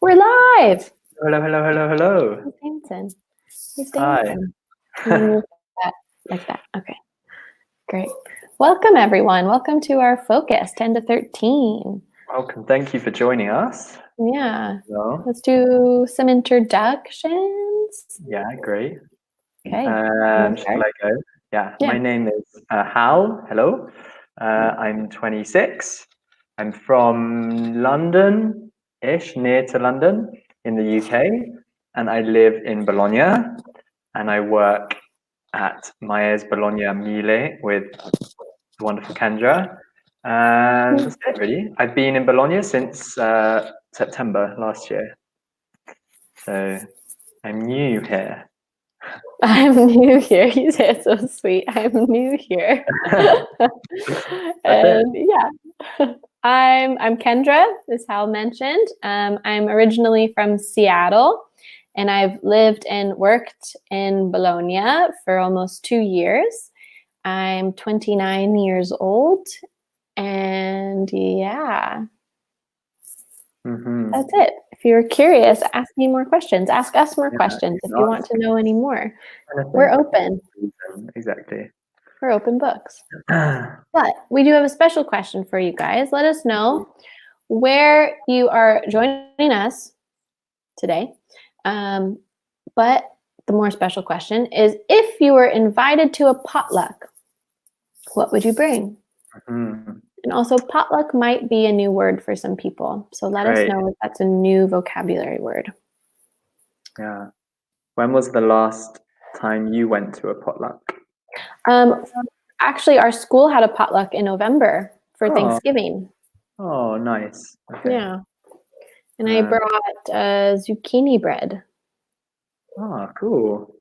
We're live. Hello, hello, hello, hello. He's dancing. He's Hi. dancing. I'm gonna move that like that. Okay. Great. Welcome everyone. Welcome to our focus 10 to 13. Welcome. Thank you for joining us. Yeah. Hello. Let's do some introductions. Yeah, great. Okay. Shall I go? Yeah. Yeah. My name is Hal. Hello. I'm 26. I'm from London-ish, near to London in the UK, and I live in Bologna, and I work at Myers Bologna Mille with the wonderful Kendra. And that's it, really. I've been in Bologna since September last year. So I'm new here. I'm new here. You said so sweet. I'm new here. And yeah. I'm Kendra, as Hal mentioned. I'm originally from Seattle, and I've lived and worked in Bologna for almost 2 years. I'm 29 years old, and yeah, that's it. If you're curious, ask me more questions. Ask us more questions if you want to know any more. We're open. Exactly. We're open books. But we do have a special question for you guys. Let us know where you are joining us today. But the more special question is, if you were invited to a potluck, what would you bring? And also, potluck might be a new word for some people. So let us know if that's a new vocabulary word. Yeah. When was the last time you went to a potluck? Actually, our school had a potluck in November for Thanksgiving. Oh, nice. Okay. Yeah. And I brought zucchini bread. Oh, cool.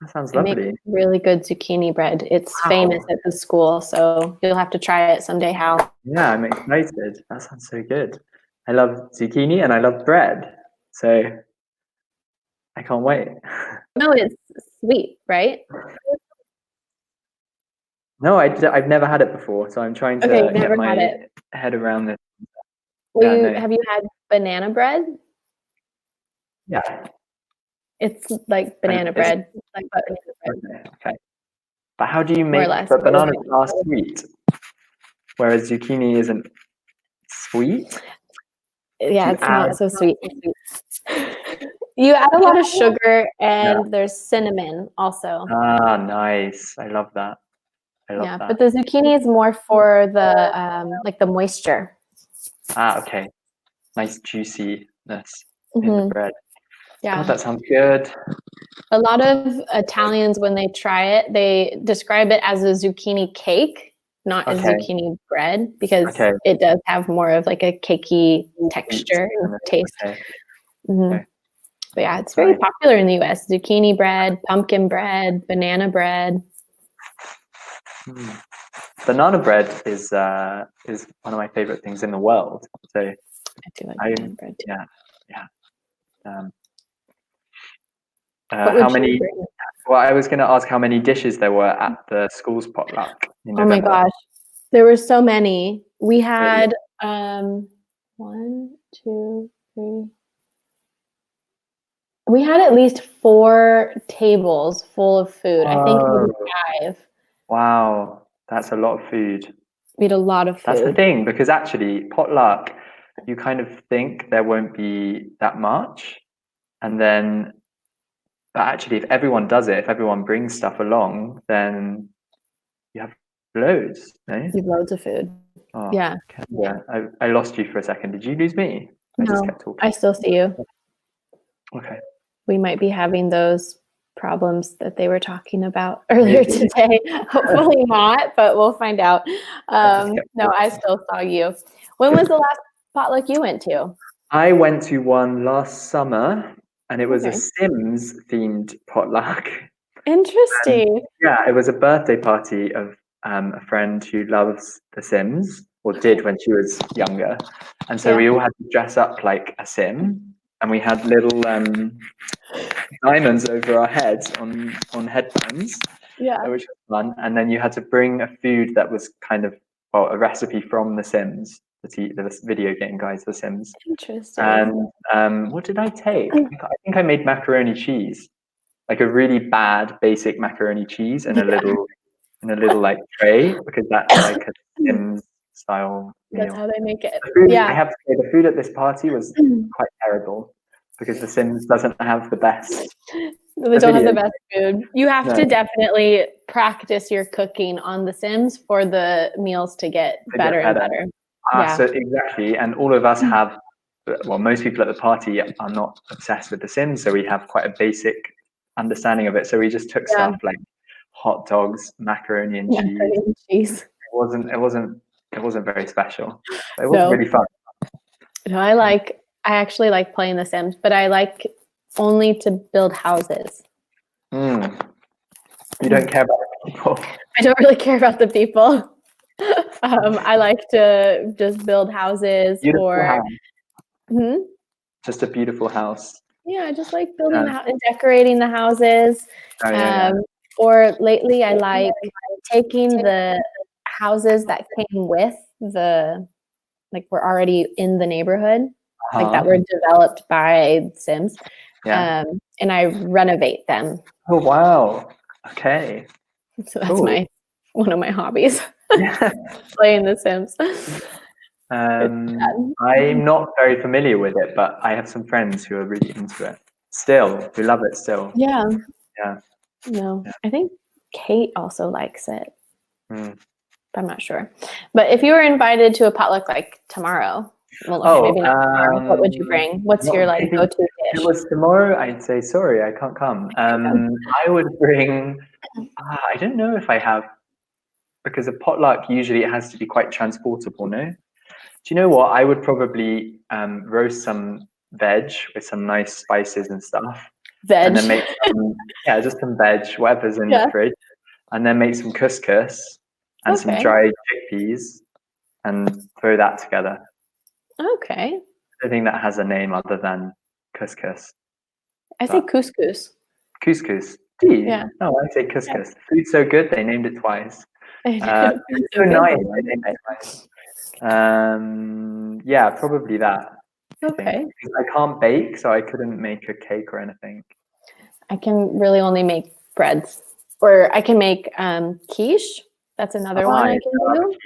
That sounds I lovely. make really good zucchini bread. It's famous at the school, so you'll have to try it someday, Hal. Yeah, I'm excited. That sounds so good. I love zucchini and I love bread, so I can't wait. No, it's sweet, right? No, I've never had it before, so I'm trying to get my head around this. Well, have you had banana bread? Yeah. It's like banana bread. Like banana bread. Okay. But how do you make, but bananas are sweet, whereas zucchini isn't sweet? Yeah, it's not so sweet. You add a lot of sugar, and there's cinnamon also. Ah, nice. I love that. I love that. But the zucchini is more for the like the moisture. Ah, okay. Nice juiciness in the bread. Yeah. God, that sounds good. A lot of Italians, when they try it, they describe it as a zucchini cake, not a zucchini bread, because it does have more of like a cakey texture and taste. But yeah, it's very popular in the US. Zucchini bread, pumpkin bread, banana bread. Banana bread is one of my favorite things in the world. So I do like banana bread too. Yeah. How many? Well, I was going to ask how many dishes there were at the school's potluck in November. Oh my gosh, there were so many. We had 1, 2, 3. We had at least 4 tables full of food. I think maybe 5. Wow, that's a lot of food. We had a lot of food. That's the thing, because actually potluck, you kind of think there won't be that much, and then, but actually, if everyone does it, if everyone brings stuff along, then you have loads. No? You have loads of food. Oh, yeah. I lost you for a second. Did you lose me? I just kept talking. I still see you. Okay. We might be having those problems that they were talking about earlier today. Hopefully not, but we'll find out. No, I still saw you. When was the last potluck you went to? I went to one last summer, and it was a Sims themed potluck. Interesting. Yeah, it was a birthday party of a friend who loves The Sims, or did when she was younger. And so we all had to dress up like a Sim, and we had little diamonds over our heads on headbands, which was fun. And then you had to bring a food that was kind of, well, a recipe from The Sims. the video game guys, The Sims. Interesting. And what did I take? I think I made macaroni cheese, like a really bad basic macaroni cheese in a little like tray, because that's like a Sims style meal. That's how they make it. The food, Yeah. I have to say, the food at this party was quite terrible because The Sims doesn't have the best. They don't have the best food. You have No. to definitely practice your cooking on The Sims for the meals to get better and better. Yeah. So exactly, and all of us have, well, most people at the party are not obsessed with The Sims, so we have quite a basic understanding of it. So we just took stuff like hot dogs, macaroni and cheese. It wasn't very special. But it was really fun. No, I actually like playing The Sims, but I like only to build houses. You don't care about the people. I don't really care about the people. I like to just build houses Just a beautiful house. Yeah, I just like building the house and decorating the houses. Or lately, I like taking the houses that came with were already in the neighborhood, like that were developed by Sims, and I renovate them. Oh wow! Okay. So that's one of my hobbies. Playing The Sims. I'm not very familiar with it, but I have some friends who are really into it. Who love it still. Yeah. Yeah. No, I think Kate also likes it. I'm not sure. But if you were invited to a potluck like tomorrow, maybe not tomorrow, what would you bring? What's your go-to dish? If it was tomorrow, I'd say sorry, I can't come. I would bring. I don't know if I have, because a potluck usually it has to be quite transportable. No. Do you know what? I would probably roast some veg with some nice spices and stuff. And then make just some veg, whatever's in the fridge, and then make some couscous and some dried chickpeas and throw that together. Okay. I don't think that has a name other than couscous. I say couscous. Couscous. Do you? Yeah. No, I say couscous. Yeah. The food's so good, they named it twice. It's so nice, they named it twice. Yeah, probably that. Okay. I can't bake, so I couldn't make a cake or anything. I can really only make breads, or I can make quiche. That's another one I can do.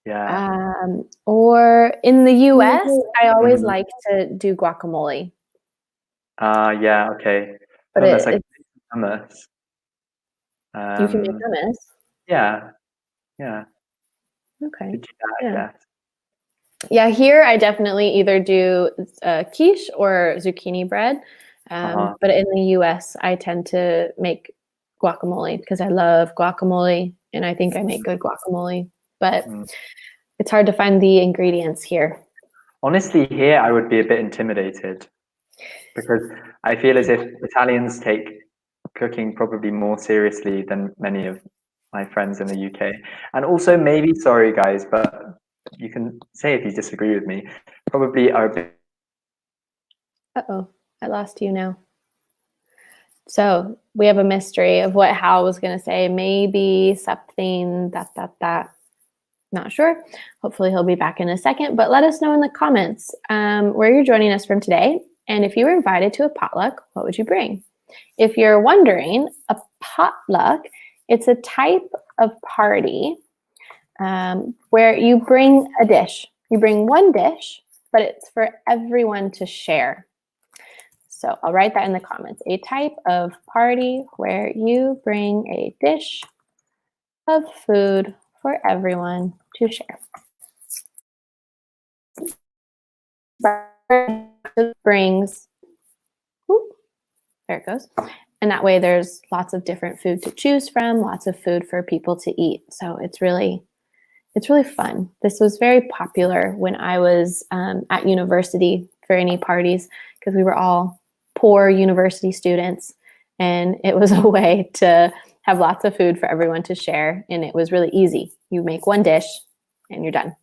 Yeah. Or in the US, I always like to do guacamole. Yeah. Okay. But it's like hummus. You can make hummus. Yeah. Yeah. Okay. Could do that, I guess. Yeah, here I definitely either do quiche or zucchini bread. But in the US, I tend to make guacamole because I love guacamole and I think I make good guacamole. But it's hard to find the ingredients here. Honestly, here I would be a bit intimidated because I feel as if Italians take cooking probably more seriously than many of my friends in the UK. And also maybe, sorry guys, but you can say if you disagree with me, probably are a bit... Uh-oh, I lost you now. So we have a mystery of what Hal was going to say. Maybe something that. Not sure. Hopefully he'll be back in a second, but let us know in the comments where you're joining us from today. And if you were invited to a potluck, what would you bring? If you're wondering, a potluck, it's a type of party where you bring a dish. You bring one dish, but it's for everyone to share. So I'll write that in the comments. A type of party where you bring a dish of food for everyone to share. Brings, there it goes. And that way there's lots of different food to choose from, lots of food for people to eat. So it's really fun. This was very popular when I was at university for any parties because we were all poor university students and it was a way to have lots of food for everyone to share, and it was really easy. You make one dish and you're done.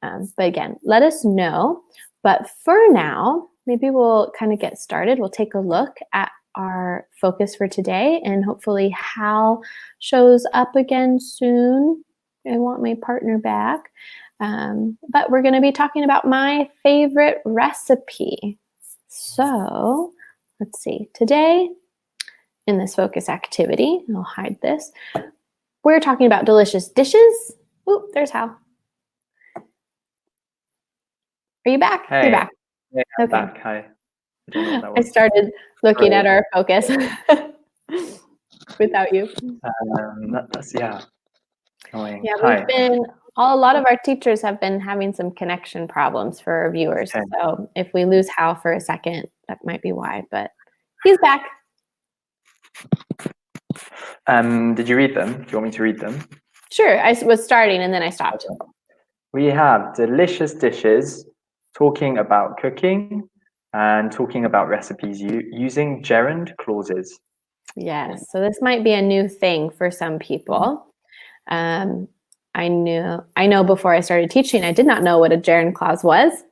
But again, let us know. But for now, maybe we'll kind of get started. We'll take a look at our focus for today, and hopefully Hal shows up again soon. I want my partner back. But we're going to be talking about my favorite recipe. So let's see. Today, in this focus activity, I'll hide this, we're talking about delicious dishes. Oop, there's Hal. Are you back? Hey. You're back. Yeah, I'm Okay. back. Hi. I don't know what that I was. started looking Sorry. at our focus without you. That's annoying. Yeah, Hi. a lot of our teachers have been having some connection problems for our viewers. Okay. So if we lose Hal for a second, that might be why, but he's back. Did you read them? Do you want me to read them? Sure, I was starting and then I stopped. We have delicious dishes, talking about cooking, and talking about recipes using gerund clauses. Yes, so this might be a new thing for some people. I know before I started teaching, I did not know what a gerund clause was.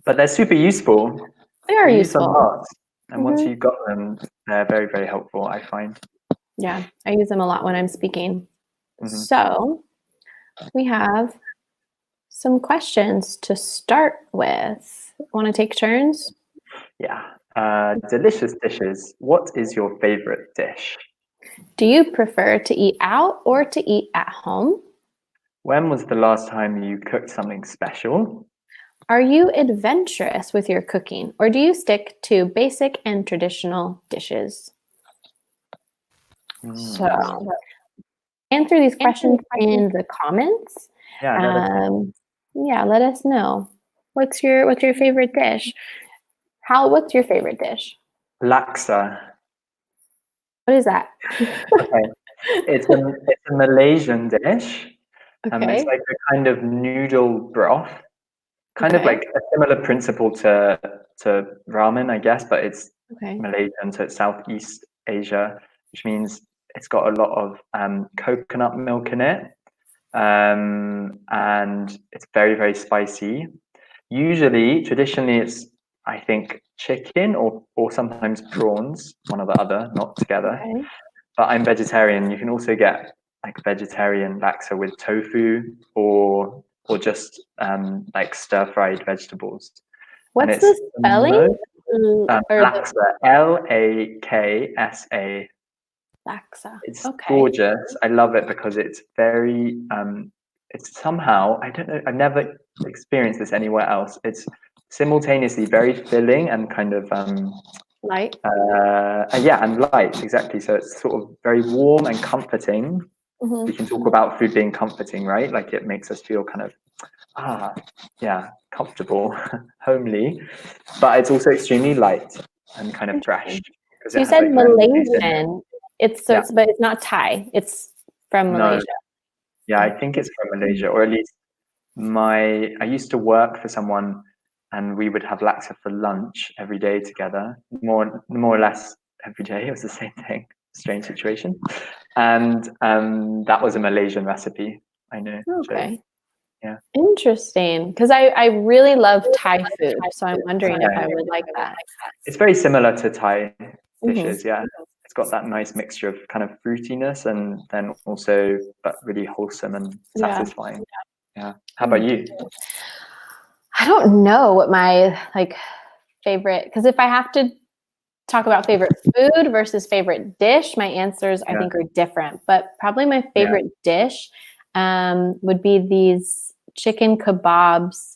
But they're super useful. They are We use them a useful. lot. And once you've got them, they're very, very helpful, I find. Yeah, I use them a lot when I'm speaking. Mhm. So we have some questions to start with. Want to take turns? Yeah. Delicious dishes. What is your favorite dish? Do you prefer to eat out or to eat at home? When was the last time you cooked something special? Are you adventurous with your cooking or do you stick to basic and traditional dishes? So answer these questions in the comments. Yeah, Let us know. What's your favorite dish? Hal, what's your favorite dish? laksa. What is that? Okay. It's a Malaysian dish. It's Okay. like a kind of noodle broth, kind of Okay. like a similar principle to ramen, I guess, but it's Okay. Malaysian, so it's Southeast Asia, which means it's got a lot of coconut milk in it, and it's very, very spicy. Usually, traditionally, it's I think chicken or sometimes prawns, one or the other, not together. Okay. But I'm vegetarian. You can also get like vegetarian laksa with tofu or just like stir fried vegetables. What's the spelling? Laksa, Laksa. Laksa. It's Okay. gorgeous. I love it because it's very it's somehow, I don't know, I've never experienced this anywhere else. It's simultaneously very filling and kind of Light. and light, exactly. So it's sort of very warm and comforting. Mm-hmm. We can talk about food being comforting, right? Like it makes us feel kind of comfortable, homely, but it's also extremely light and kind of fresh. So you said Malaysian. But it's not Thai. It's from Malaysia. Yeah, I think it's from Malaysia, or at least I used to work for someone, and we would have laksa for lunch every day together, more or less every day. It was the same thing. Strange situation, and that was a Malaysian recipe. I know. Okay. So, yeah. Interesting, because I really love Thai food, so I'm wondering if I would like that. It's very similar to Thai dishes, yeah. It's got that nice mixture of kind of fruitiness and then also but really wholesome and satisfying. Yeah. How about you? I don't know what my favorite, because if I have to talk about favorite food versus favorite dish, my answers I think are different. But probably my favorite dish would be these chicken kebabs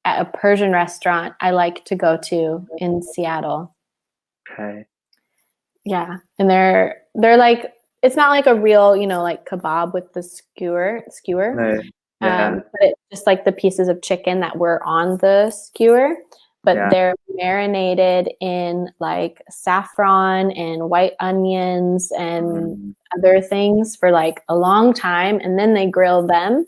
at a Persian restaurant I like to go to in Seattle. Okay. Yeah, and they're like, it's not like a real, like kebab with the skewer. No. Yeah. But it's just like the pieces of chicken that were on the skewer, but they're marinated in like saffron and white onions and other things for like a long time, and then they grill them.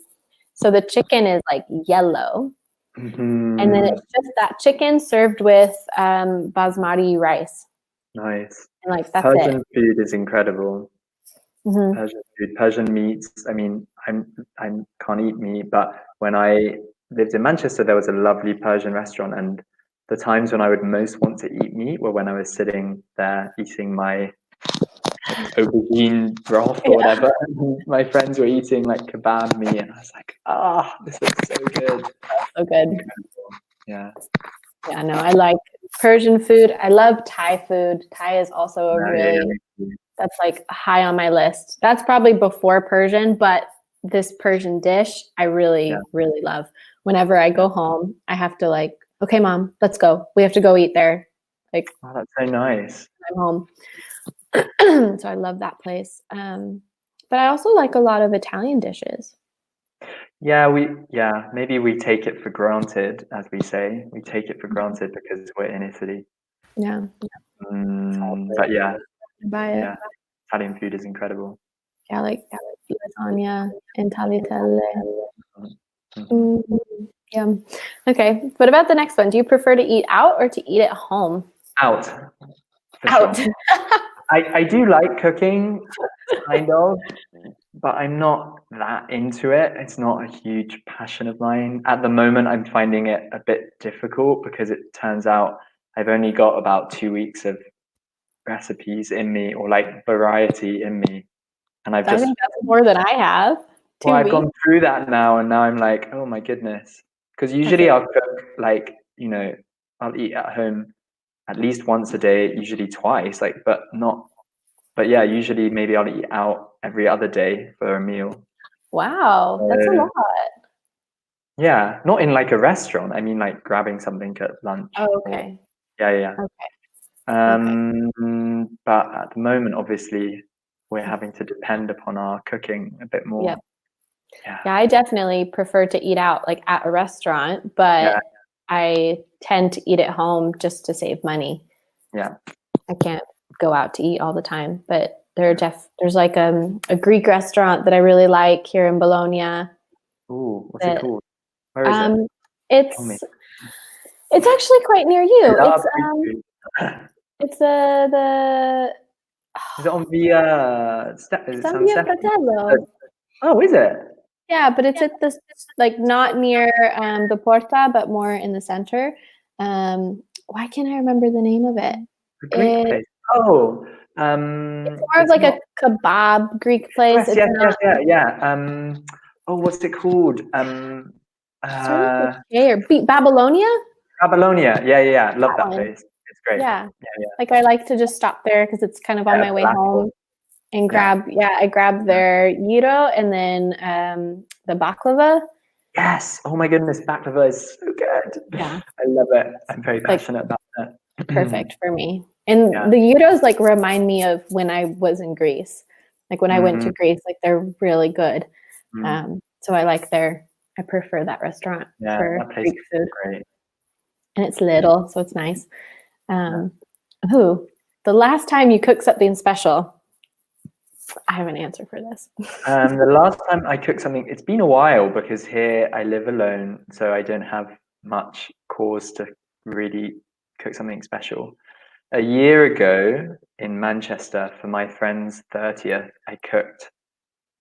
So the chicken is like yellow. And then it's just that chicken served with basmati rice. Nice. And that's Persian it. food is incredible. Mm-hmm. Persian food, Persian meats. I mean, I can't eat meat, but when I lived in Manchester, there was a lovely Persian restaurant, and the times when I would most want to eat meat were when I was sitting there eating my aubergine broth or whatever. And my friends were eating like kebab meat, and I was like, this looks so good. So good. Yeah. Yeah, no, I like Persian food. I love Thai food. Thai is also a that's like high on my list. That's probably before Persian, but this Persian dish I really, really love. Whenever I go home, I have to like, okay, mom, let's go. We have to go eat there. Like, oh, that's so nice. I'm home. So I love that place. But I also like a lot of Italian dishes. Yeah, maybe we take it for granted, as we say. We take it for granted because we're in Italy. Yeah. But yeah, Buy it. yeah, Italian food is incredible. Yeah, like lasagna and tagliatelle. Yeah. Okay. What about the next one? Do you prefer to eat out or to eat at home? Out. Out. Sure. I do like cooking, kind of, but I'm not that into it. It's not a huge passion of mine. At the moment, I'm finding it a bit difficult because it turns out I've only got about 2 weeks of recipes in me, or like variety in me. And I think that's more than I have. Well, I've gone through that now, and now I'm like, oh my goodness. Because usually I'll cook like, I'll eat at home at least once a day, usually twice, but yeah, usually maybe I'll eat out every other day for a meal. Wow, that's a lot. Yeah, not in like a restaurant. I mean, like grabbing something at lunch. Oh, okay. Yeah. Okay. But at the moment, obviously, we're having to depend upon our cooking a bit more. Yep. Yeah, I definitely prefer to eat out like at a restaurant, but I tend to eat at home just to save money. Yeah. I can't go out to eat all the time, but there's like a Greek restaurant that I really like here in Bologna. Ooh, what's it called? Where is it? It's actually quite near you. It's the Is it on Via San Via Fratello. Oh, is it? Yeah, but it's at this like not near the Porta, but more in the center. Why can't I remember the name of it? The Greek place. Oh, it's more of like a kebab Greek place. Yeah. Oh, what's it called? Babylonia? Babylonia. Yeah. Love that place. It's great. Yeah. Like I like to just stop there because it's kind of on my way home and I grab their gyro and then the baklava. Yes. Oh my goodness, baklava is so good. Yeah. I love it. I'm very passionate about that. Perfect for me. And the gyros like remind me of when I was in Greece. Like when I went to Greece, like they're really good. So I prefer that restaurant for that place Greek food. Is great. And it's little, so it's nice. The last time you cooked something special? I have an answer for this. The last time I cooked something, it's been a while because here I live alone, so I don't have much cause to really cook something special. A year ago in Manchester for my friend's 30th, I cooked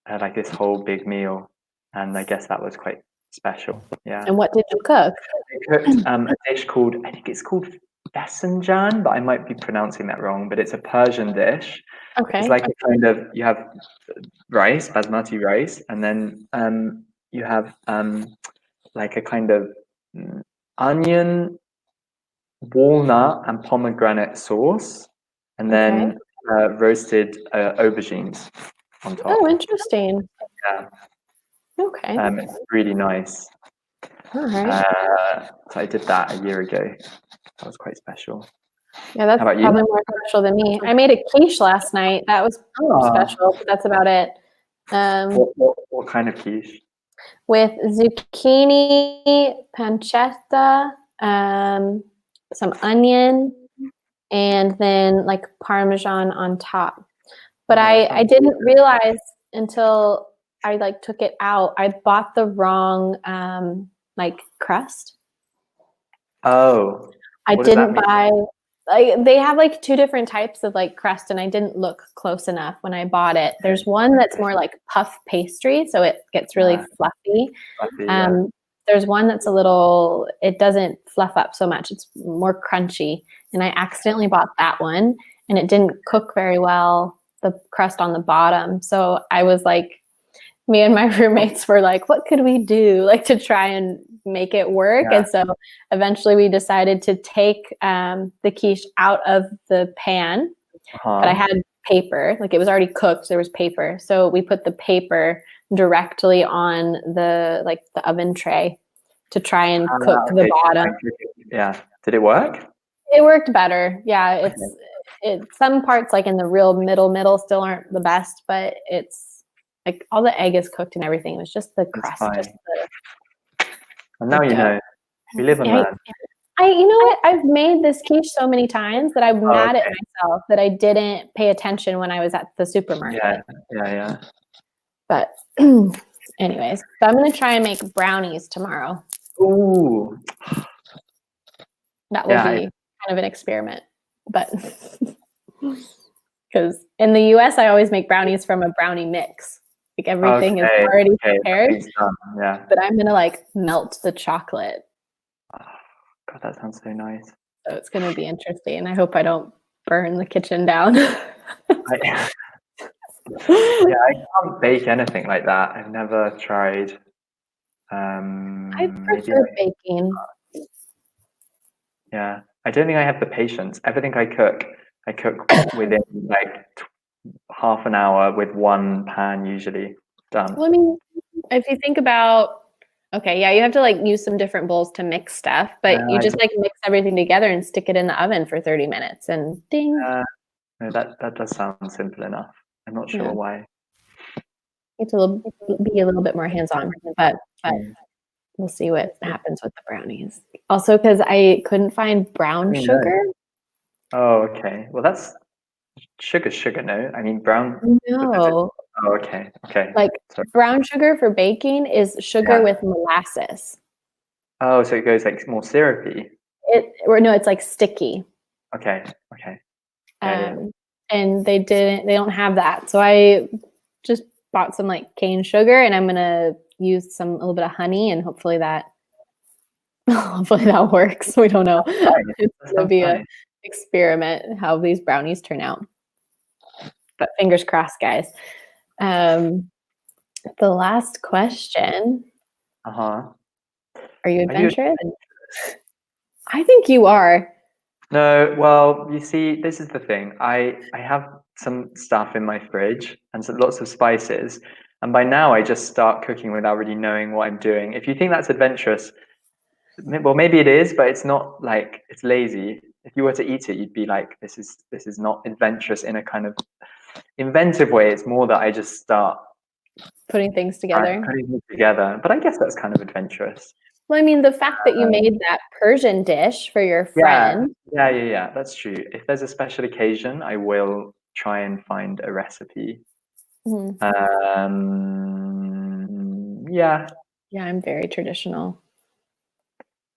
like this whole big meal, and I guess that was quite special. Yeah. And what did you cook? I cooked a dish called, I think it's called Besanjan, but I might be pronouncing that wrong, but it's a Persian dish. Okay. It's like a kind of, you have rice, basmati rice, and then you have like a kind of onion, walnut, and pomegranate sauce, and then roasted aubergines on top. Oh, interesting. Yeah. Okay. It's really nice. All right. So I did that a year ago. That was quite special. Yeah, that's probably more special than me. I made a quiche last night. That was special, but that's about it. What kind of quiche? With zucchini, pancetta, some onion, and then like Parmesan on top. But I didn't realize until I like took it out, I bought the wrong like crust. Oh. I didn't buy like they have like two different types of like crust, and I didn't look close enough when I bought it. There's one that's more like puff pastry, so it gets really fluffy. There's one that's it doesn't fluff up so much. It's more crunchy. And I accidentally bought that one, and it didn't cook very well the crust on the bottom. So I was like, me and my roommates were like, what could we do like to try and make it work? Yeah. And so eventually we decided to take the quiche out of the pan, but I had paper, like it was already cooked. So there was paper. So we put the paper directly on the oven tray to try and cook the bottom. Yeah. Did it work? It worked better. Yeah. Some parts like in the real middle still aren't the best, but it's like all the egg is cooked and everything. It was just the crust. And now you know. We live and learn. You know what? I've made this quiche so many times that I'm mad at myself that I didn't pay attention when I was at the supermarket. Yeah. But anyways, so I'm going to try and make brownies tomorrow. Ooh. That will be kind of an experiment. But because in the US, I always make brownies from a brownie mix. Like everything is already prepared. Yeah. But I'm going to like melt the chocolate. Oh, God, that sounds so nice. So it's going to be interesting. I hope I don't burn the kitchen down. Yeah, I can't bake anything like that. I've never tried. I prefer baking. Yeah, I don't think I have the patience. Everything I cook within like half an hour with one pan usually done. Well, I mean, if you think about, you have to like use some different bowls to mix stuff, but you just like mix everything together and stick it in the oven for 30 minutes and ding. No, that does sound simple enough. I'm not sure why. It's be a little bit more hands-on, but we'll see what happens with the brownies. Also, because I couldn't find brown sugar. Oh, okay. Well, that's sugar, no? I mean, brown. No. Oh, okay. Like brown sugar for baking is sugar with molasses. Oh, so it goes like more syrupy. It's like sticky. Okay. And they don't have that. So I just bought some like cane sugar and I'm gonna use a little bit of honey and hopefully that works. We don't know. It's gonna be an experiment how these brownies turn out. But fingers crossed, guys. The last question. Are you adventurous? I think you are. No, well, you see, this is the thing. I have some stuff in my fridge and lots of spices. And by now I just start cooking without really knowing what I'm doing. If you think that's adventurous, well, maybe it is, but it's not like it's lazy. If you were to eat it, you'd be like, this is not adventurous in a kind of inventive way. It's more that I just start putting things together. But I guess that's kind of adventurous. Well, I mean, the fact that you made that Persian dish for your friend. Yeah, that's true. If there's a special occasion, I will try and find a recipe. Yeah, I'm very traditional.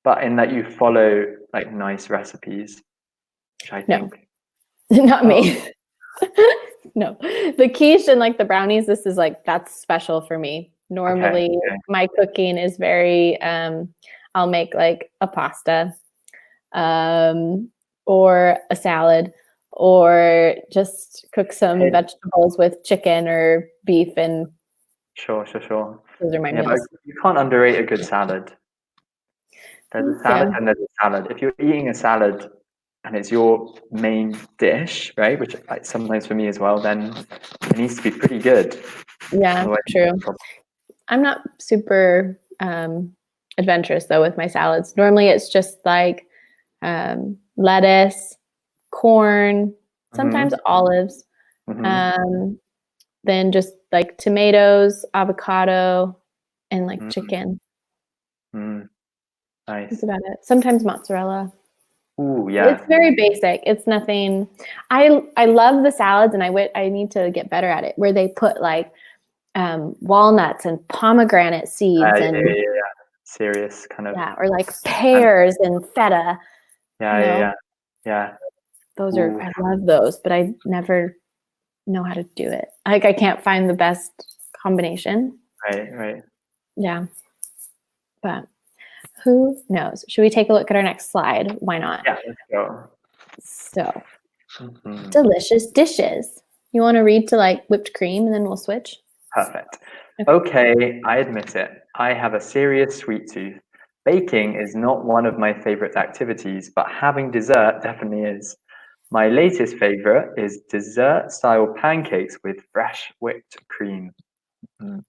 But in that you follow like nice recipes, which I think. Not me. No, the quiche and like the brownies, this is like, that's special for me. Normally my cooking is very, I'll make like a pasta, or a salad, or just cook some vegetables with chicken or beef and. Sure. Those are my meals. You can't underrate a good salad. There's a salad and there's a salad. If you're eating a salad and it's your main dish, right, which sometimes for me as well, then it needs to be pretty good. Yeah, true. I'm not super adventurous though with my salads. Normally it's just like lettuce, corn, sometimes olives, then just like tomatoes, avocado, and like chicken. Nice. That's about it. Sometimes mozzarella. Ooh, yeah. It's very basic. It's nothing. I love the salads, and I need to get better at it. Where they put like walnuts and pomegranate seeds and serious kind of or like pears and feta. Yeah. Those are I love those, but I never know how to do it. Like I can't find the best combination. Right. Yeah, but. Who knows? Should we take a look at our next slide? Why not? Yeah, let's go. So, delicious dishes. You want to read to like whipped cream and then we'll switch? Perfect. Okay, I admit it. I have a serious sweet tooth. Baking is not one of my favorite activities, but having dessert definitely is. My latest favorite is dessert-style pancakes with fresh whipped cream. Mm.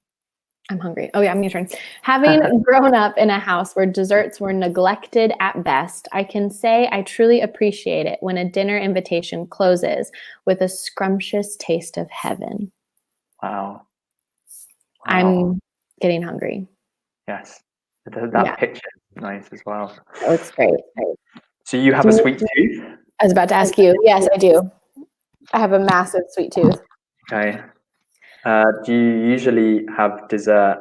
I'm hungry. Oh yeah, I'm your turn. Having grown up in a house where desserts were neglected at best, I can say I truly appreciate it when a dinner invitation closes with a scrumptious taste of heaven. Wow. I'm getting hungry. Yes. That Yeah, picture is nice as well. that looks great. So you have a sweet tooth? I was about to ask you. Yes, I do. I have a massive sweet tooth. Okay. Do you usually have dessert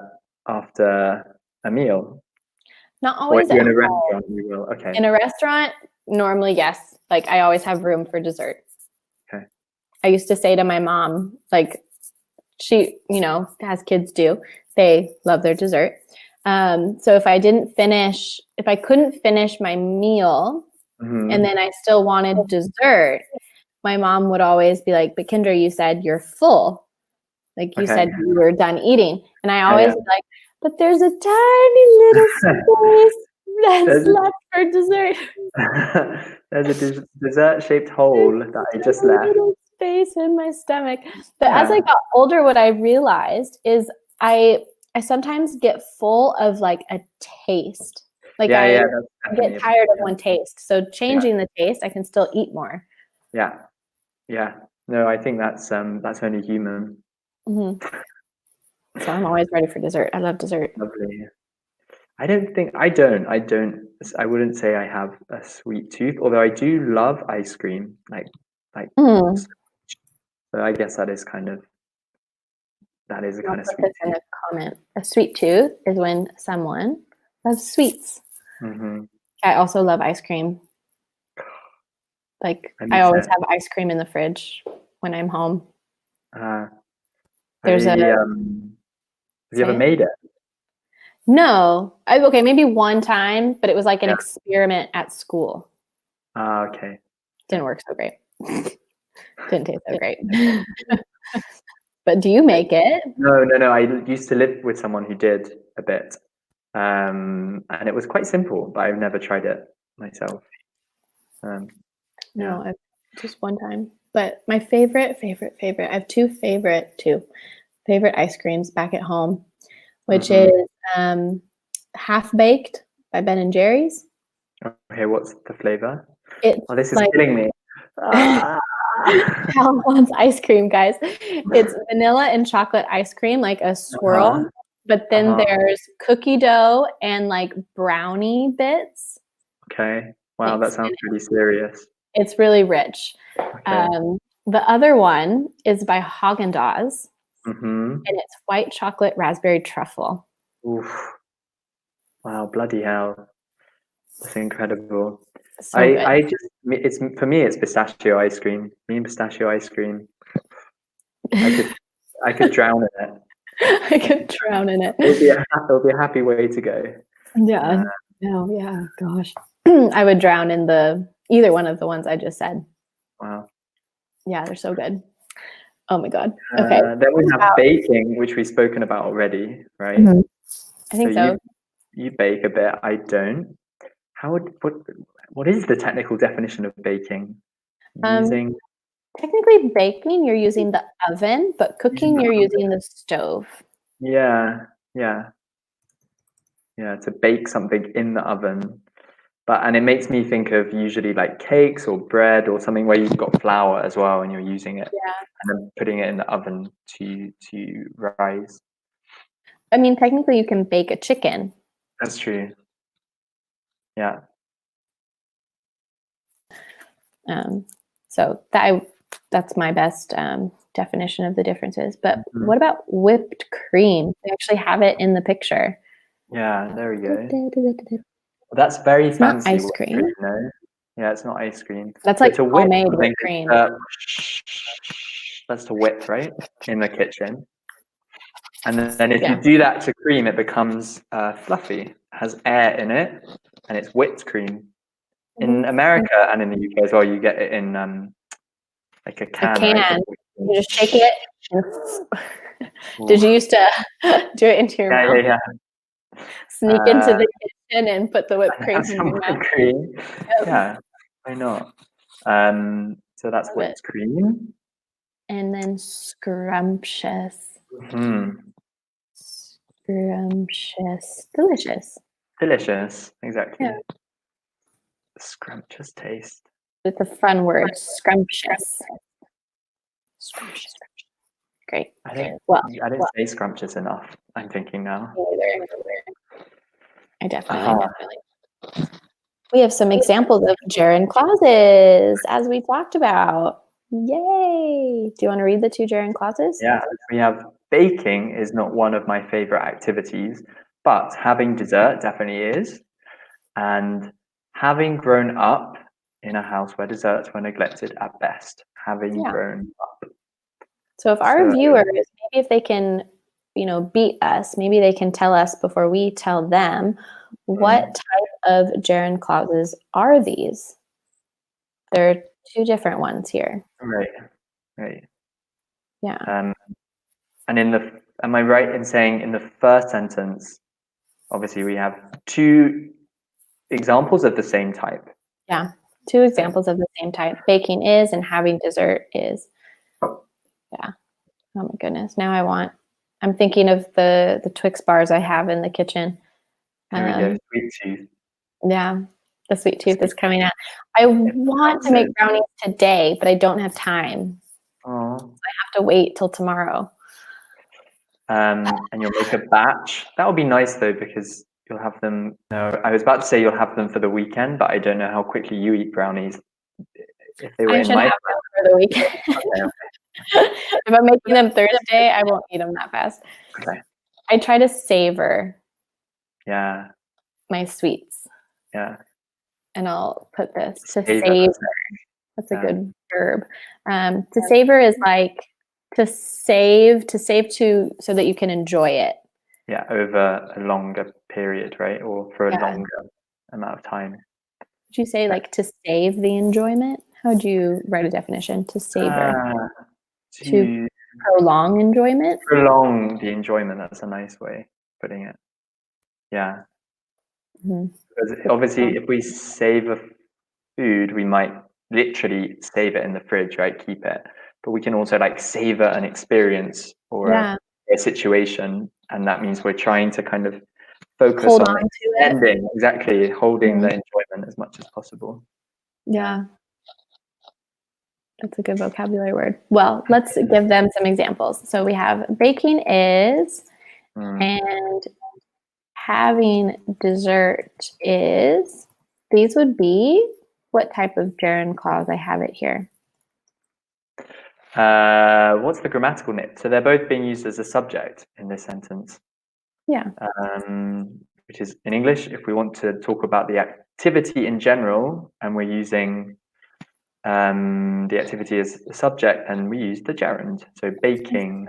after a meal? Not Or if always you're at in a home. restaurant, you will. Okay. In a restaurant, normally, yes. Like I always have room for dessert. Okay. I used to say to my mom, like she, as kids do, they love their dessert. So if I couldn't finish my meal Mhm. and then I still wanted dessert, my mom would always be like, but Kendra, you said you're full. Like you Okay. said you were done eating. And I Yeah, always yeah. be like, but there's a tiny little space that's There's left for dessert. a dessert-shaped hole that I just A left. little space in my stomach. But as I Yeah. got older, what I realized is I sometimes get full of like a taste. Like Yeah, I yeah, that's definitely get a tired of yeah. one taste. So changing the taste, I can still eat more. Yeah. Yeah. No, I think that's only human. hmm So I'm always ready for dessert. I love dessert. Lovely. I wouldn't say I have a sweet tooth, although I do love ice cream. Like Mm. so I guess that is a I'll kind of put sweet this in a comment. A sweet tooth is when someone loves sweets. tooth. Hmm. I also love ice cream. Like I I miss always it. have ice cream in the fridge when I'm home. Uh, There's a have you ever say it. made it? No. Okay, maybe one time, but it was like an Yeah. experiment at school. Okay. Didn't work so great. Didn't taste so great. But do you make it? No. I used to live with someone who did a bit, and it was quite simple, but I've never tried it myself. Yeah. No, just one time. But my favorite, I have two favorite ice creams back at home, which Hmm. is Half Baked by Ben and Jerry's. Okay, what's the flavor? It's Oh, this is like killing me. Ah. Calhoun's ice cream, guys. It's vanilla and chocolate ice cream, like a swirl. Uh-huh. But then Uh-huh. there's cookie dough and like brownie bits. Okay. Wow, that Thanks. sounds pretty serious. It's really rich. Okay. The other one is by Haagen-Dazs, Mm-hmm. and it's white chocolate raspberry truffle. Oof. Wow, bloody hell. That's incredible. So good. It's for me it's pistachio ice cream. Me and pistachio ice cream. I could drown in it. I could drown in it. It'll be a happy way to go. Yeah. No, yeah, gosh. I would drown in either one of the ones I just said. Wow. Yeah, they're so good. Oh my God. Okay. Then we have baking, which we've spoken about already, right? Mhm. I think so. You bake a bit. I don't. What is the technical definition of baking? Using Technically baking, you're using the oven, but cooking, the you're oven. using the stove. Yeah, to bake something in the oven. And it makes me think of usually like cakes or bread or something where you've got flour as well and you're using it Yeah. and then putting it in the oven to rise. I mean, technically you can bake a chicken. That's true. Yeah. So that's my best definition of the differences. But Mhm. what about whipped cream? They actually have it in the picture. Yeah, there we go. That's very It's not fancy. ice cream. No? Yeah, it's not ice cream. That's So like to whip homemade something, whipped cream. that's to whip, right? In the kitchen. And then if Yeah. you do that to cream, it becomes fluffy, has air in it, and it's whipped cream. In America and in the UK as well, you get it in like a can. Right? can. You just shake it. Did you used to do it into your mouth? Yeah. Sneak into the kitchen and put the whipped cream Have in some your mouth. whipped cream. Yep. Yeah, why not? So that's Love whipped cream. And then scrumptious. Scrumptious. Delicious. Delicious, exactly. Yeah. Scrumptious taste. It's a fun word, scrumptious. Scrumptious. Great. I didn't say scrumptious enough, I'm thinking now. I definitely. We have some examples of gerund clauses, as we talked about. Yay! Do you want to read the 2 gerund clauses? Yeah, we have baking is not one of my favorite activities, but having dessert definitely is. And having grown up in a house where desserts were neglected at best. Having grown up. So if our viewers, maybe if they can, beat us, maybe they can tell us before we tell them, what type of gerund clauses are these? There are 2 different ones here. Right. Yeah. And am I right in saying in the first sentence, obviously we have 2 examples of the same type? Yeah, 2 examples of the same type. Baking is and having dessert is. Yeah. Oh my goodness. Now I'm thinking of the Twix bars I have in the kitchen. Here we go, sweet tooth. Yeah, the sweet tooth is coming out. I want to make brownies today, but I don't have time. Oh. So I have to wait till tomorrow. And you'll make a batch. That'll be nice though, because you'll have them. No, I was about to say you'll have them for the weekend, but I don't know how quickly you eat brownies. If they were I should have them for the weekend. If I'm making them Thursday, I won't eat them that fast. Okay. I try to savor. Yeah. My sweets. Yeah. And I'll put this to savor. savor. That's a good verb. To savor is like to save so that you can enjoy it. Yeah, over a longer period, right? Or for a longer amount of time. Would you say like to save the enjoyment? How would you write a definition? To savor. To prolong enjoyment? Prolong the enjoyment. That's a nice way of putting it. Yeah. Because obviously, if we savor food, we might literally save it in the fridge, right? Keep it. But we can also like savor an experience or a situation. And that means we're trying to kind of focus on ending, exactly, holding the enjoyment as much as possible. Yeah. That's a good vocabulary word. Well, let's give them some examples. So we have baking is, and having dessert is. These would be, what type of gerund clause? I have it here. What's the grammatical nip? So they're both being used as a subject in this sentence. Yeah. Which is in English, if we want to talk about the activity in general, and we're using the activity as a subject, and we use the gerund. So baking,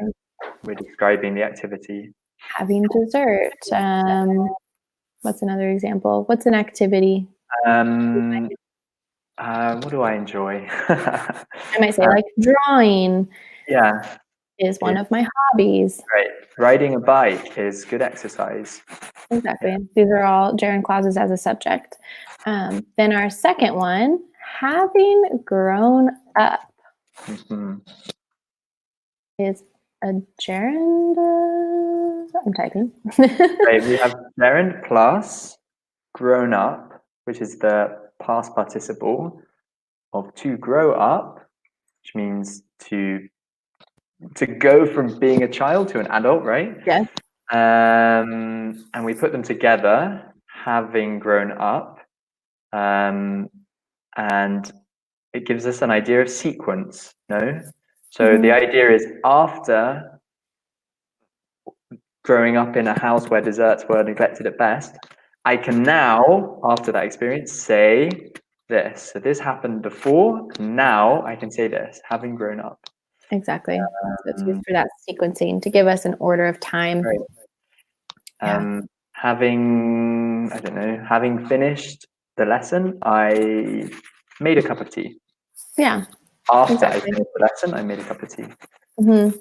we're describing the activity. Having dessert. What's another example? What's an activity? What do I enjoy? I might say like drawing. Yeah. Is one of my hobbies. Right. Riding a bike is good exercise. Exactly. These are all gerund clauses as a subject. Then our second one, having grown up, is a gerund. I'm typing. Right, we have gerund plus grown up, which is the past participle of to grow up, which means to go from being a child to an adult, right? Yes. And we put them together, having grown up, and it gives us an idea of sequence, no? So the idea is after growing up in a house where desserts were neglected at best, I can now, after that experience, say this. So this happened before, now I can say this, having grown up. Exactly. So it's used for that sequencing to give us an order of time. Right. Having finished the lesson, I made a cup of tea. Yeah. After I Exactly. finished the lesson, I made a cup of tea. Mhm.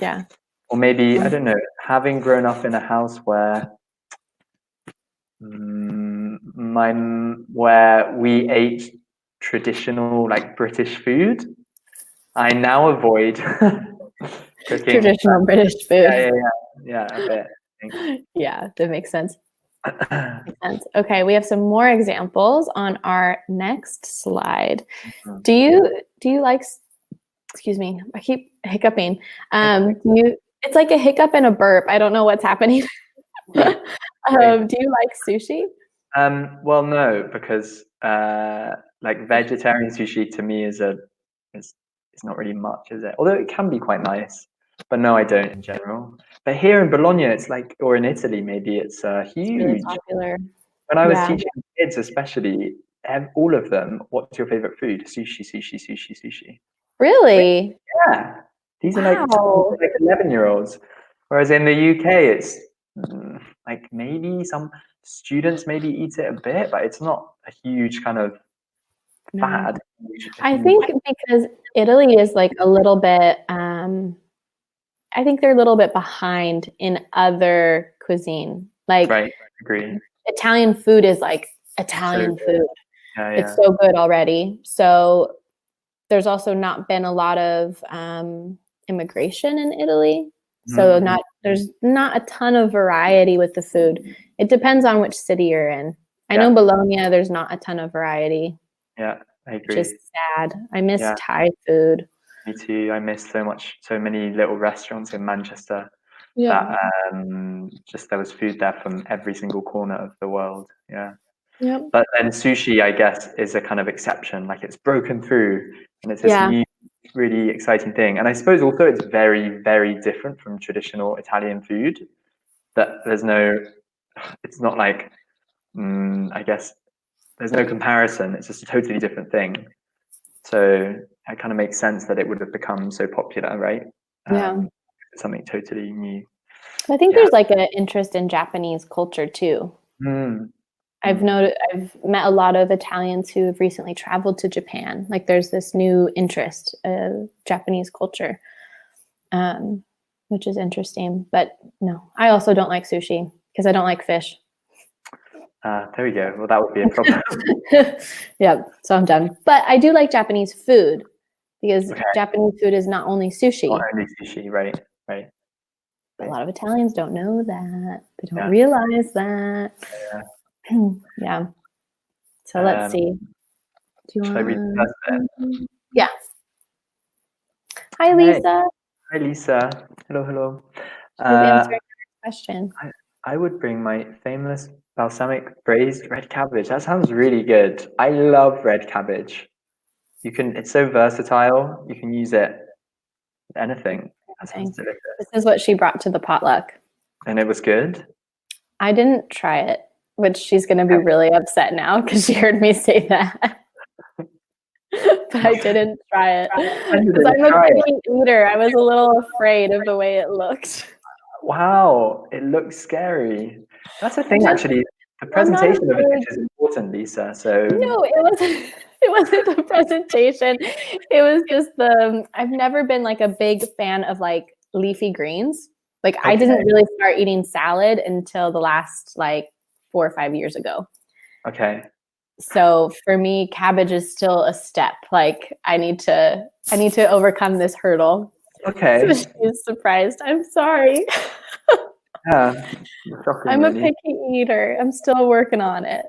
Yeah. Or maybe, I don't know, having grown up in a house where where we ate traditional like British food, I now avoid cooking. Traditional British food. Yeah, a bit. I think. Yeah, that makes sense. Makes sense. Okay, we have some more examples on our next slide. Mhm. Do you like, excuse me, I keep hiccuping. It's like a hiccup and a burp. I don't know what's happening. Yeah. Do you like sushi? Well, no, because like vegetarian sushi to me is it's not really much, is it? Although it can be quite nice. But no, I don't in general. But here in Bologna, it's like, or in Italy, maybe it's It's really huge. popular. When I was Yeah. teaching kids, especially, all of them, what's your favorite food? Sushi, sushi, sushi, sushi. Really? Yeah, these are Wow. like 11-year-olds. Whereas in the UK, it's like maybe some students maybe eat it a bit, but it's not a huge kind of No. fad. I think because Italy is like a little bit, I think they're a little bit behind in other cuisine. Like Right, agree. Italian food is like So Italian good. food. Yeah, It's yeah. so good already. So there's also not been a lot of immigration in Italy. So Mhm. there's not a ton of variety with the food. It depends on which city you're in. I know Yeah, Bologna, there's not a ton of variety, yeah, I which is agree. sad. I miss Yeah, Thai food. me too. I miss so many little restaurants in Manchester that Yeah. just there was food there from every single corner of the world. Yeah. Yep. But then sushi, I guess, is a kind of exception. Like it's broken through and it's this Yeah. new, really exciting thing. And I suppose also it's very, very different from traditional Italian food. That it's not like, I guess, there's no comparison. It's just a totally different thing. So it kind of makes sense that it would have become so popular, right? Yeah. Something totally new. I think Yeah. there's like an interest in Japanese culture too. Mm. I've met a lot of Italians who have recently traveled to Japan. Like there's this new interest of Japanese culture, which is interesting. But no, I also don't like sushi because I don't like fish. There we go. Well, that would be a problem. Yeah, so I'm done. But I do like Japanese food because Okay. Japanese food is not only sushi. Not only sushi, right? Right. A lot of Italians don't know that. They don't Yeah. realize that. Yeah. Yeah. So let's see. Do you Should I read the first bit? Yeah. Hi, Hey. Lisa. Hi, Lisa. Hello, hello. She's answering our question. I would bring my famous balsamic braised red cabbage. That sounds really good. I love red cabbage. It's so versatile. You can use it with anything. That sounds delicious. This is what she brought to the potluck. And it was good. I didn't try it, which she's going to be really upset now because she heard me say that. But I didn't try it because I'm a picky eater. I was a little afraid of the way it looked. Wow, it looks scary. That's the thing, actually. The presentation of a dish is important, Lisa. So no, it wasn't. It wasn't the presentation. It was just I've never been like a big fan of like leafy greens. Like I didn't really start eating salad until the last like 4 or 5 years ago. Okay. So for me, cabbage is still a step. Like I need to overcome this hurdle. Okay. So she's surprised. I'm sorry. Yeah. Shocking, I'm a really. picky eater. I'm still working on it.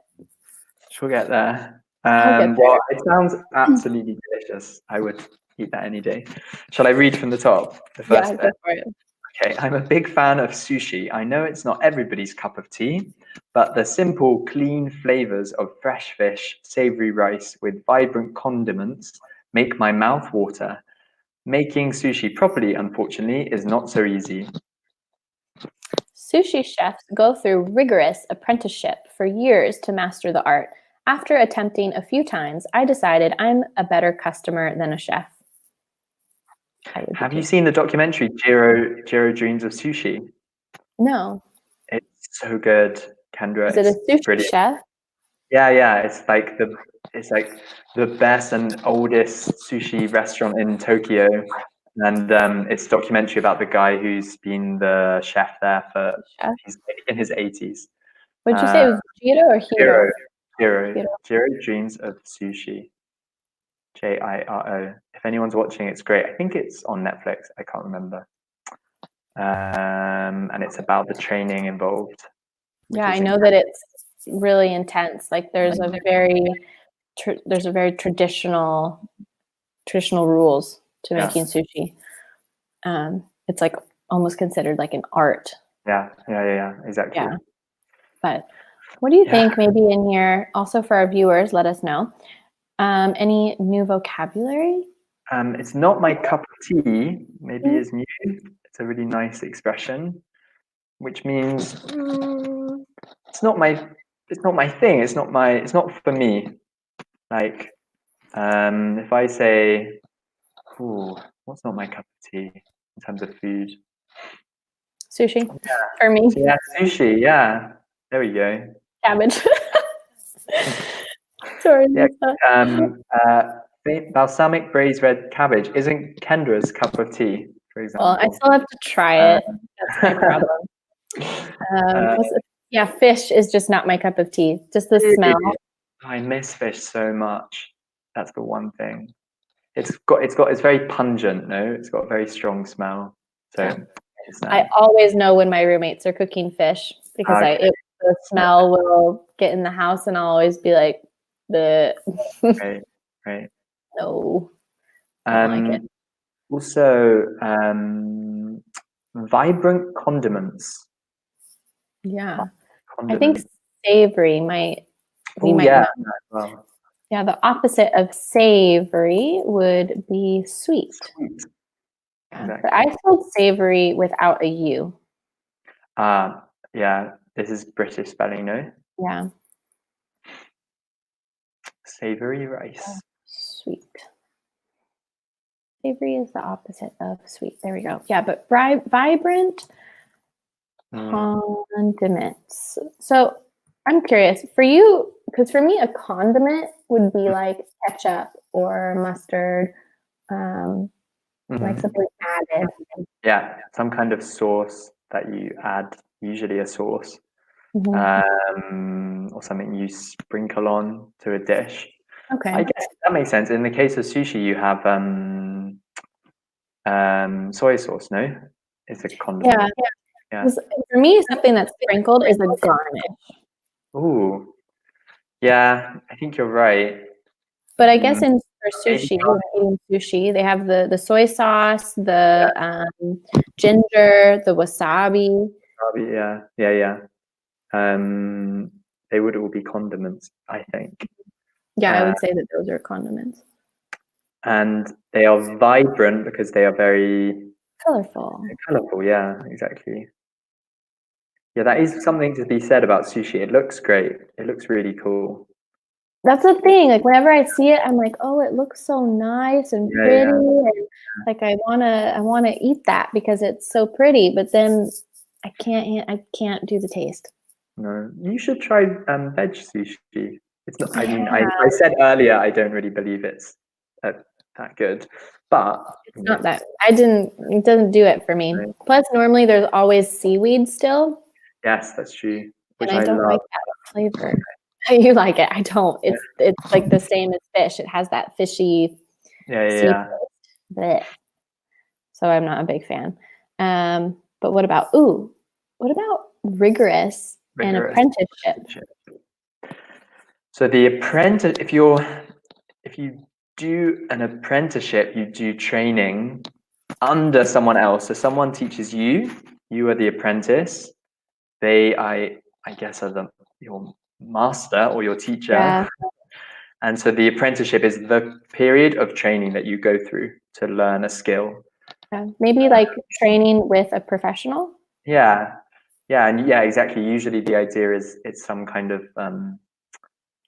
She'll get there. I'll get Well, there. it sounds absolutely delicious. I would eat that any day. Shall I read from the top? The first bit. Go for it. Okay, I'm a big fan of sushi. I know it's not everybody's cup of tea, but the simple, clean flavors of fresh fish, savory rice with vibrant condiments make my mouth water. Making sushi properly, unfortunately, is not so easy. Sushi chefs go through rigorous apprenticeship for years to master the art. After attempting a few times, I decided I'm a better customer than a chef. Have you seen the documentary Jiro Dreams of Sushi? No. It's so good, Kendra. Is it a sushi brilliant. chef? Yeah. It's like the best and oldest sushi restaurant in Tokyo, and it's a documentary about the guy who's been the chef there for Chef. he's in his 80s. Would you say it was Jiro or Hiro? Jiro dreams of sushi. Jiro. If anyone's watching, it's great. I think it's on Netflix. I can't remember. And it's about the training involved. Yeah, I know that it's really intense. Like there's a very traditional rules to making sushi. It's like almost considered like an art. Yeah, exactly. Yeah. But what do you think? Maybe in here, also for our viewers, let us know. Any new vocabulary? It's not my cup of tea. Maybe it's new. It's a really nice expression, which means it's not my thing. It's not for me. Like, if I say, what's not my cup of tea in terms of food? Sushi for me. Yeah, sushi. Yeah, there we go. Cabbage. Sorry. Balsamic braised red cabbage isn't Kendra's cup of tea, for example. Well, I still have to try it. That's my problem. Fish is just not my cup of tea. Just the smell. I miss fish so much. That's the one thing. It's very pungent. No, it's got a very strong smell. So I always know when my roommates are cooking fish because the smell will get in the house, and I'll always be like, "The right. No, I don't like it." Also, vibrant condiments. Yeah, I think savory might. Yeah, the opposite of savory would be sweet. Yeah, exactly. But I spelled savory without a U. Yeah, this is British spelling, no? Yeah. Savory rice. Sweet. Savory is the opposite of sweet. There we go. Yeah, but vibrant condiments. So I'm curious for you, because for me, a condiment would be like ketchup or mustard, like something added. Yeah, some kind of sauce that you add, usually a sauce, or something you sprinkle on to a dish. Okay. I guess that makes sense. In the case of sushi, you have soy sauce, no? It's a condiment. Yeah. For me, something that's sprinkled is a garnish. Ooh. Yeah, I think you're right. But I guess for sushi, they have the soy sauce, the ginger, the wasabi. Yeah. They would all be condiments, I think. Yeah, I would say that those are condiments. And they are vibrant because they are very colorful. Colorful, yeah, exactly. Yeah, that is something to be said about sushi. It looks great. It looks really cool. That's the thing. Like whenever I see it, I'm like, oh, it looks so nice and pretty. And like I wanna eat that because it's so pretty. But then I can't do the taste. No, you should try veg sushi. It's not. I mean, I said earlier I don't really believe it's that good, but it's not that. It doesn't do it for me. Right. Plus, normally there's always seaweed still. Yes, that's true. Which and I don't like that flavor. You like it? I don't. It's like the same as fish. It has that fishy. Yeah. So I'm not a big fan. But what about rigorous and apprenticeship? So the apprentice, if you do an apprenticeship, you do training under someone else. So someone teaches you. You are the apprentice. They, I guess, are your master or your teacher. Yeah. And so the apprenticeship is the period of training that you go through to learn a skill. Maybe like training with a professional. Yeah, exactly. Usually the idea is it's some kind of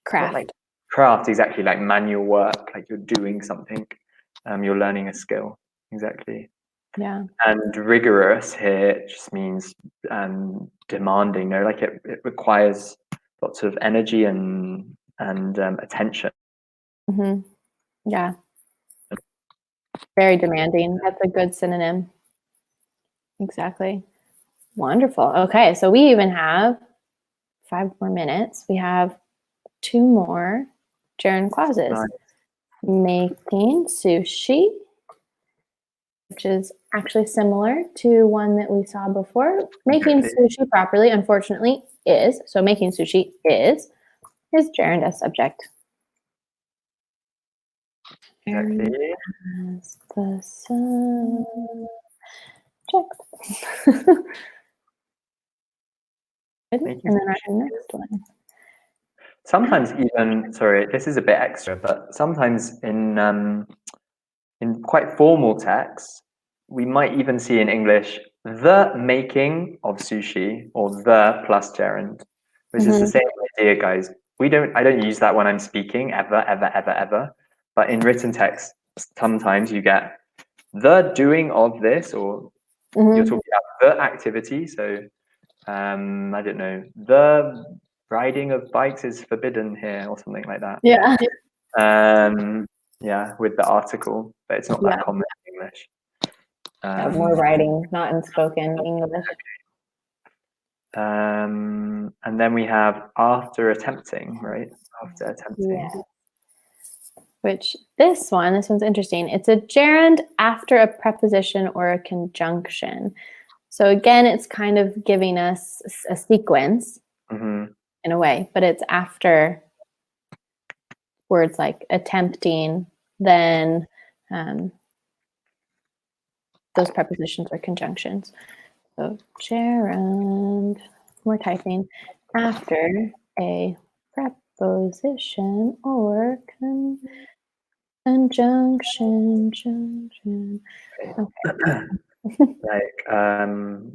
craft, exactly, like manual work, like you're doing something, you're learning a skill, exactly. Yeah. And rigorous here just means demanding, like it requires lots of energy and attention. Mm-hmm. Yeah. Very demanding. That's a good synonym. Exactly. Wonderful. Okay, so we even have 5 more minutes. We have 2 more gerund clauses. Nice. Making sushi, which is actually similar to one that we saw before. Making sushi properly, unfortunately, is. So making sushi is gerund as subject. Exactly. As the subject. And then our next one. Sometimes even, sorry, this is a bit extra, but sometimes in quite formal texts, we might even see in English the making of sushi or the plus gerund, which is the same idea, guys. I don't use that when I'm speaking ever. But in written text, sometimes you get the doing of this, or you're talking about the activity. So I don't know, the riding of bikes is forbidden here, or something like that. Yeah. Yeah, with the article, but it's not that common in English. More writing, not in spoken English. And then we have after attempting, right? After attempting. Yeah. Which this one's interesting. It's a gerund after a preposition or a conjunction. So again, it's kind of giving us a sequence in a way, but it's after words like attempting, then those prepositions or conjunctions. So gerund, we're typing after a preposition or conjunction. Okay. Like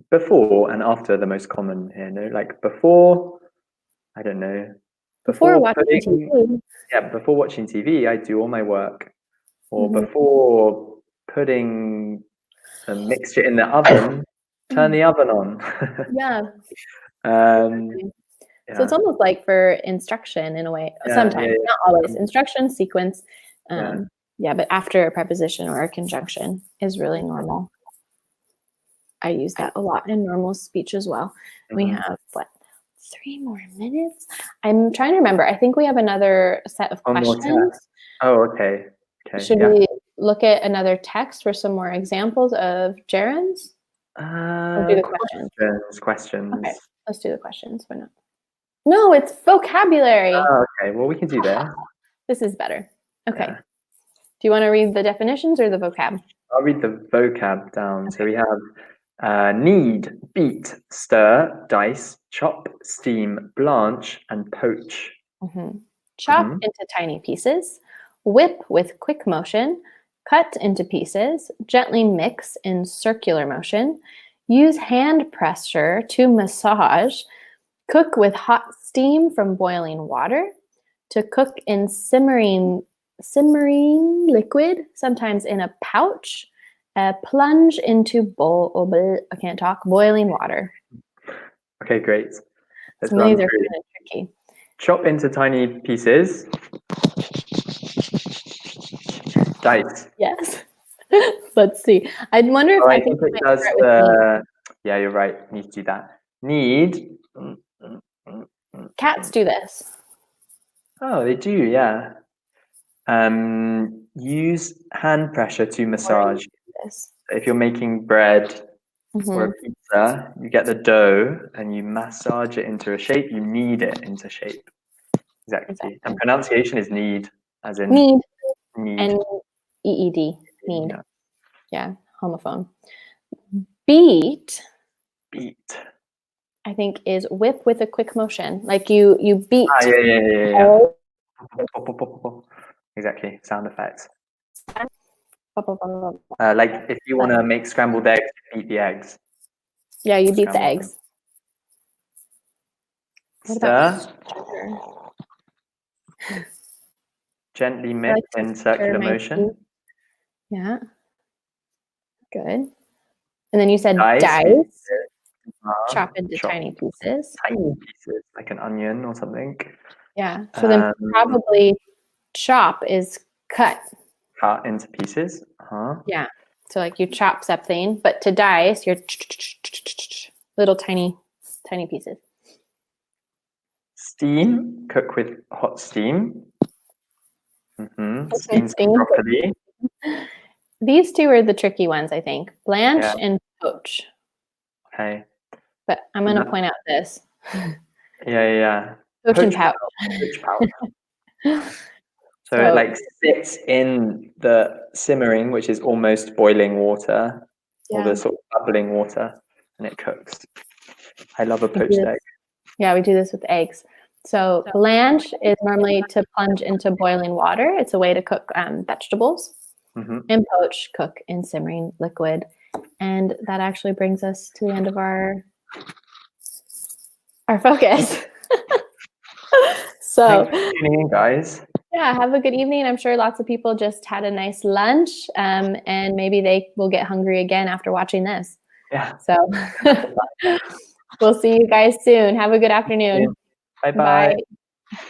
before and after, the most common here, no? Like before, I don't know. Before watching TV. Yeah, before watching TV, I do all my work. Or before putting a mixture in the oven, turn the oven on. Yeah. Yeah. So it's almost like for instruction in a way. Sometimes, not always. Instruction, sequence. But after a preposition or a conjunction is really normal. I use that a lot in normal speech as well. We have, 3 more minutes? I'm trying to remember. I think we have another set of questions. Oh, okay. Should we look at another text for some more examples of gerunds? Or do the questions? Questions. Okay, let's do the questions. Why not? No, it's vocabulary. Oh, okay. Well, we can do that. This is better. Okay. Yeah. Do you want to read the definitions or the vocab? I'll read the vocab down. Okay. So we have knead, beat, stir, dice, chop, steam, blanch, and poach. Chop into tiny pieces, whip with quick motion, cut into pieces, gently mix in circular motion, use hand pressure to massage, cook with hot steam from boiling water, to cook in simmering liquid, sometimes in a pouch, plunge into boiling water. Okay, great. Some of these are kind of tricky. Chop into tiny pieces. Dice. Yes. Let's see. I wonder if I think it does. Yeah, you're right. Need to do that. Knead. Cats do this. Oh, they do. Yeah. Use hand pressure to massage. If you're making bread or a pizza, you get the dough and you massage it into a shape. You knead it into shape. Exactly. And pronunciation is need, as in need. Need. N-E-E-D. Need. Yeah, homophone. Beat. I think is whip with a quick motion. Like you beat. Yeah. Exactly. Sound effects. Like if you want to make scrambled eggs, beat the eggs. Yeah, you beat the eggs. Stir. Gently mix in circular motion. Yeah. Good. And then you said dice. chop into chop tiny pieces. tiny pieces, like an onion or something. Yeah. So then probably chop is cut. Cut into pieces. Uh-huh. Yeah. So like you chop something, but to dice, you're little tiny pieces. Steam, cook with hot steam. Steam Steam. broccoli. These two are the tricky ones, I think. Blanch Yeah. and poach. Okay. But I'm going to point out this. Yeah. Poach and pouch. Poach pouch. So it like sits in the simmering, which is almost boiling water, or the sort of bubbling water, and it cooks. I love a poached egg. Yeah, we do this with eggs. So blanch is normally to plunge into boiling water. It's a way to cook vegetables. And poach, cook in simmering liquid. And that actually brings us to the end of our focus. So, thanks for tuning in, guys. Yeah, have a good evening. I'm sure lots of people just had a nice lunch, and maybe they will get hungry again after watching this. Yeah. So we'll see you guys soon. Have a good afternoon. Bye-bye. Bye.